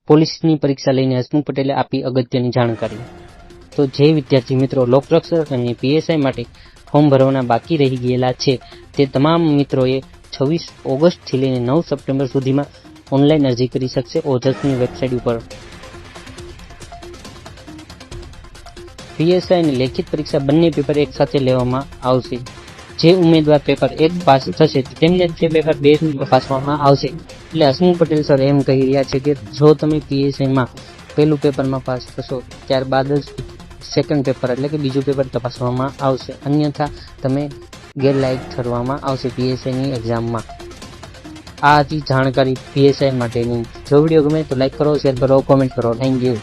પોલીસની પરીક્ષા લઈને હસમુખ પટેલે આપી અગત્યની જાણકારી. તો જે વિદ્યાર્થી મિત્રો લોકરક્ષક અને પીએસઆઈ માટે ફોર્મ ભરવાના બાકી રહી ગયેલા છે તે તમામ મિત્રોએ 26 ઓગસ્ટથી લઈને 9 સપ્ટેમ્બર સુધીમાં ઓનલાઈન અરજી કરી શકશે ઓજસની વેબસાઇટ ઉપર. પીએસઆઈ અને લેખિત પરીક્ષા બંને પેપર એક સાથે લેવામાં આવશે. જે ઉમેદવાર પેપર 1 પાસ થશે તેમને તે પેપર 2 તપાસવામાં આવશે. એટલે હસમુખ પટેલ સર એમ કહી રહ્યા છે કે જો તમે પીએસઆઈમાં પહેલું પેપરમાં પાસ થશો ત્યારબાદ જ સેકન્ડ પેપર એટલે કે બીજું પેપર તપાસવામાં આવશે, અન્યથા તમે ગેરલાયક ઠરવામાં આવશે પીએસઆઈની એક્ઝામમાં. આ હતી જાણકારી પીએસઆઈ માટેની. જો વિડીયો ગમે તો લાઈક કરો, શેર કરો, કોમેન્ટ કરો. Thank you.